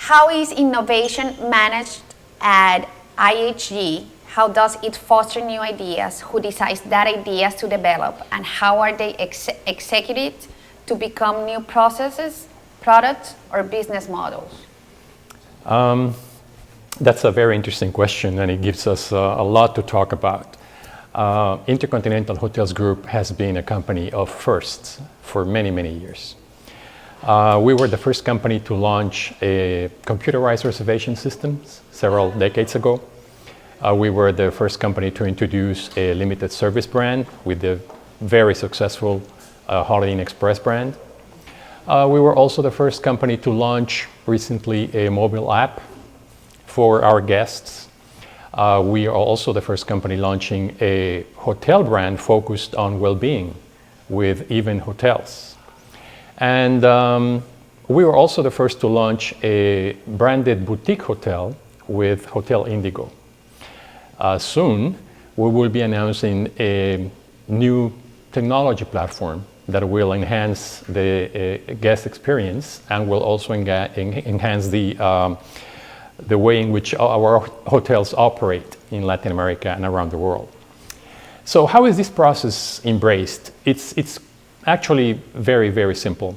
How is innovation managed at IHG? How does it foster new ideas? Who decides that ideas to develop? And how are they executed to become new processes, products, or business models? That's a very interesting question, and it gives us a lot to talk about. Intercontinental Hotels Group has been a company of firsts for many, many years. We were the first company to launch a computerized reservation system several decades ago. We were the first company to introduce a limited service brand with the very successful Holiday Inn Express brand. We were also the first company to launch recently a mobile app for our guests. We are also the first company launching a hotel brand focused on well-being with Even Hotels. And we were also the first to launch a branded boutique hotel with Hotel Indigo. Soon, we will be announcing a new technology platform that will enhance the guest experience and will also enhance the way in which our hotels operate in Latin America and around the world. So how is this process embraced? It's actually very, very simple.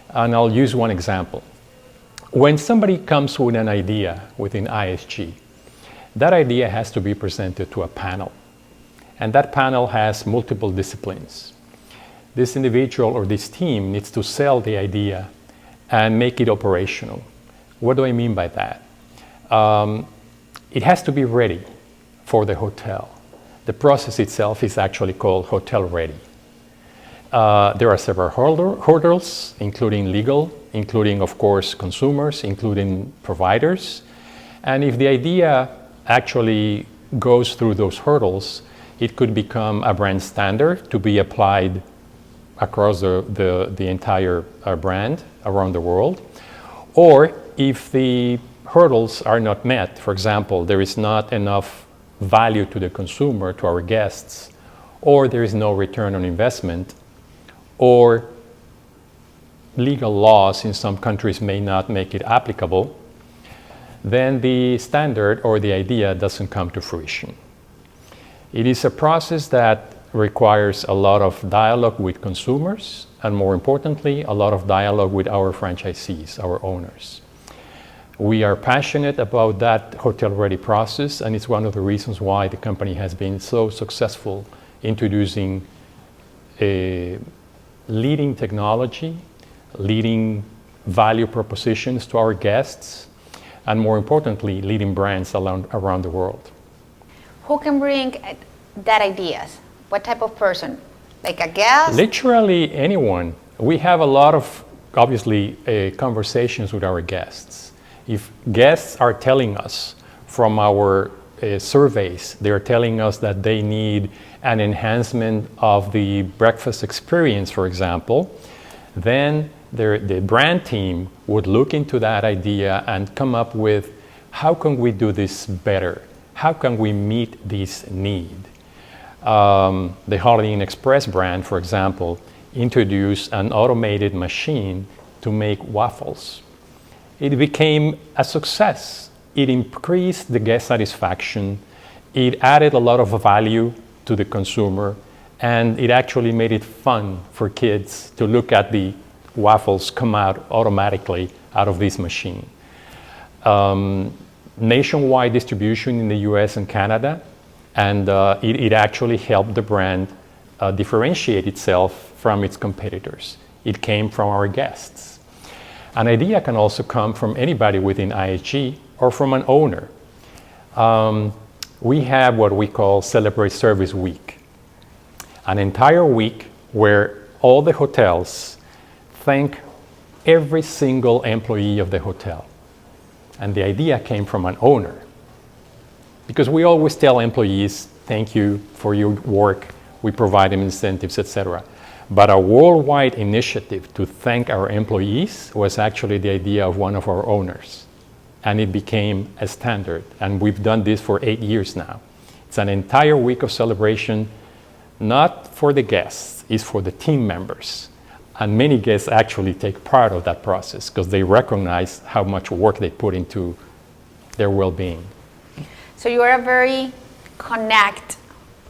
And I'll use one example. When somebody comes with an idea within IHG, that idea has to be presented to a panel. And that panel has multiple disciplines. This individual or this team needs to sell the idea and make it operational. What do I mean by that? It has to be ready for the hotel. The process itself is actually called hotel ready. There are several hurdles, including legal, including, of course, consumers, including providers. And if the idea actually goes through those hurdles, it could become a brand standard to be applied across the entire brand around the world. Or if the hurdles are not met, for example, there is not enough value to the consumer, to our guests, or there is no return on investment, or legal laws in some countries may not make it applicable, then the standard or the idea doesn't come to fruition. It is a process that requires a lot of dialogue with consumers, and more importantly, a lot of dialogue with our franchisees, our owners. We are passionate about that hotel-ready process, and it's one of the reasons why the company has been so successful introducing a leading technology, leading value propositions to our guests, and more importantly, leading brands around the world. Who can bring that ideas? What type of person? Like a guest? Literally anyone. We have a lot of, obviously, conversations with our guests. If guests are telling us from our surveys, they're telling us that they need an enhancement of the breakfast experience, for example, then the brand team would look into that idea and come up with, how can we do this better? How can we meet this need? The Holiday Inn Express brand, for example, introduced an automated machine to make waffles. It became a success. It increased the guest satisfaction. It added a lot of value to the consumer, and it actually made it fun for kids to look at the waffles come out automatically out of this machine. Nationwide distribution in the US and Canada, and it actually helped the brand differentiate itself from its competitors. It came from our guests. An idea can also come from anybody within IHG or from an owner. We have what we call Celebrate Service Week, an entire week where all the hotels thank every single employee of the hotel. And the idea came from an owner. Because we always tell employees, thank you for your work, we provide them incentives, etc. But a worldwide initiative to thank our employees was actually the idea of one of our owners. And it became a standard. And we've done this for 8 years now. It's an entire week of celebration, not for the guests, it's for the team members. And many guests actually take part of that process because they recognize how much work they put into their well-being. So you are a very connect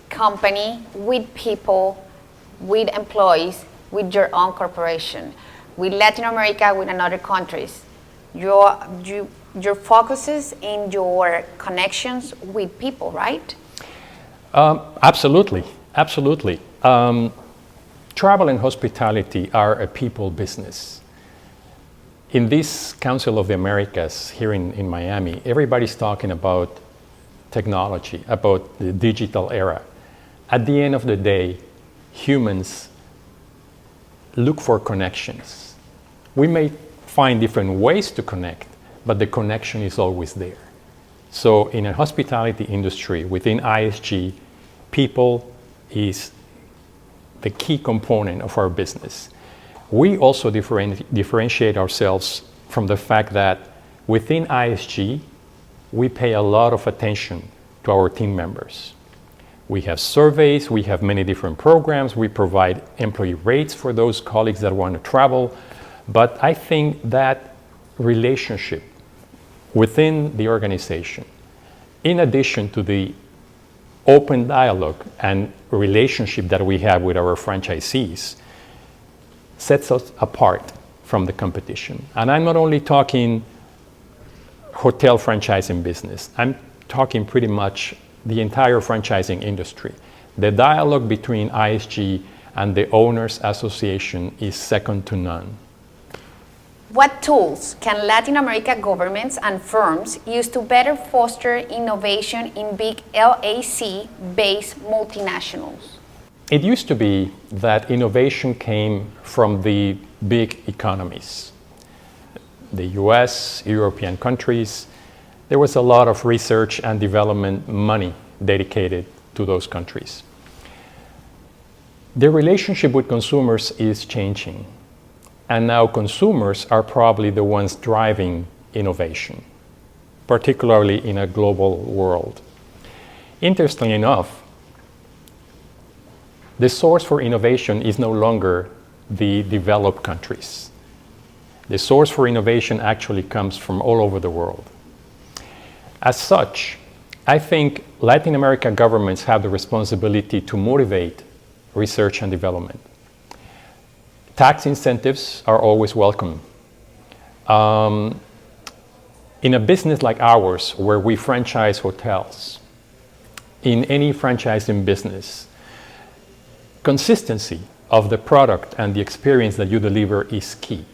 company with people, with employees, with your own corporation, with Latin America, with other countries. Your focus is in your connections with people, right? Absolutely. Travel and hospitality are a people business. In this Council of the Americas here in Miami, everybody's talking about technology, about the digital era. At the end of the day, humans look for connections. We may find different ways to connect, but the connection is always there. So in a hospitality industry, within IHG, people is the key component of our business. We also differentiate ourselves from the fact that within IHG, we pay a lot of attention to our team members. We have surveys, we have many different programs, we provide employee rates for those colleagues that want to travel. But I think that relationship within the organization, in addition to the open dialogue and relationship that we have with our franchisees, sets us apart from the competition. And I'm not only talking hotel franchising business, I'm talking pretty much the entire franchising industry. The dialogue between IHG and the Owners Association is second to none. What tools can Latin America governments and firms use to better foster innovation in big LAC-based multinationals? It used to be that innovation came from the big economies. The US, European countries, there was a lot of research and development money dedicated to those countries. The relationship with consumers is changing. And now consumers are probably the ones driving innovation, particularly in a global world. Interestingly enough, the source for innovation is no longer the developed countries. The source for innovation actually comes from all over the world. As such, I think Latin American governments have the responsibility to motivate research and development. Tax incentives are always welcome. In a business like ours, where we franchise hotels, in any franchising business, consistency of the product and the experience that you deliver is key.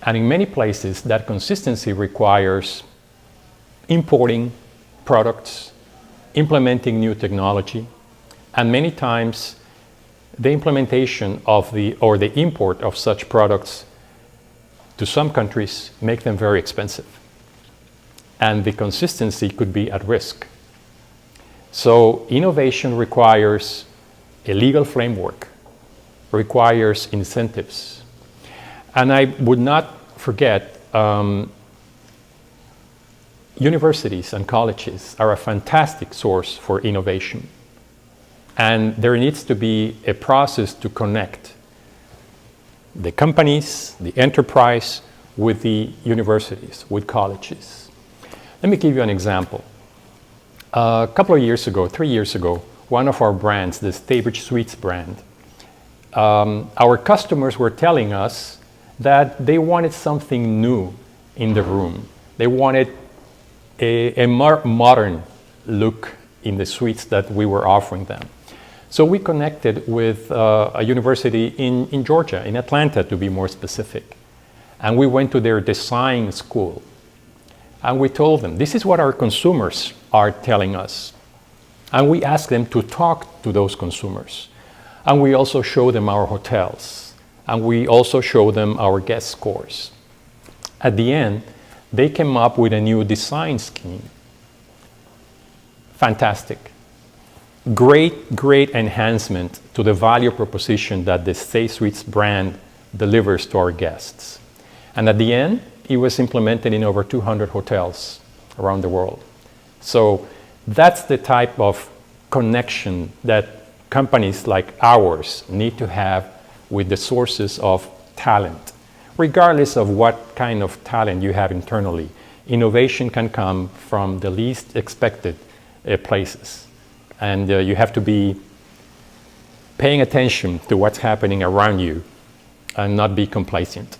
And in many places, that consistency requires importing products, implementing new technology, and many times the implementation of the import of such products to some countries make them very expensive. And the consistency could be at risk. So innovation requires a legal framework, requires incentives. And I would not forget, universities and colleges are a fantastic source for innovation. And there needs to be a process to connect the companies, the enterprise, with the universities, with colleges. Let me give you an example. A couple of years ago, 3 years ago, one of our brands, the Staybridge Suites brand, our customers were telling us that they wanted something new in the room. They wanted a more modern look in the suites that we were offering them. So we connected with a university in Georgia, in Atlanta to be more specific. And we went to their design school. And we told them, this is what our consumers are telling us. And we asked them to talk to those consumers. And we also show them our hotels. And we also show them our guest scores. At the end, they came up with a new design scheme. Fantastic. Great enhancement to the value proposition that the Stay Suites brand delivers to our guests. And at the end, it was implemented in over 200 hotels around the world. So that's the type of connection that companies like ours need to have with the sources of talent. Regardless of what kind of talent you have internally, innovation can come from the least expected places. And you have to be paying attention to what's happening around you and not be complacent.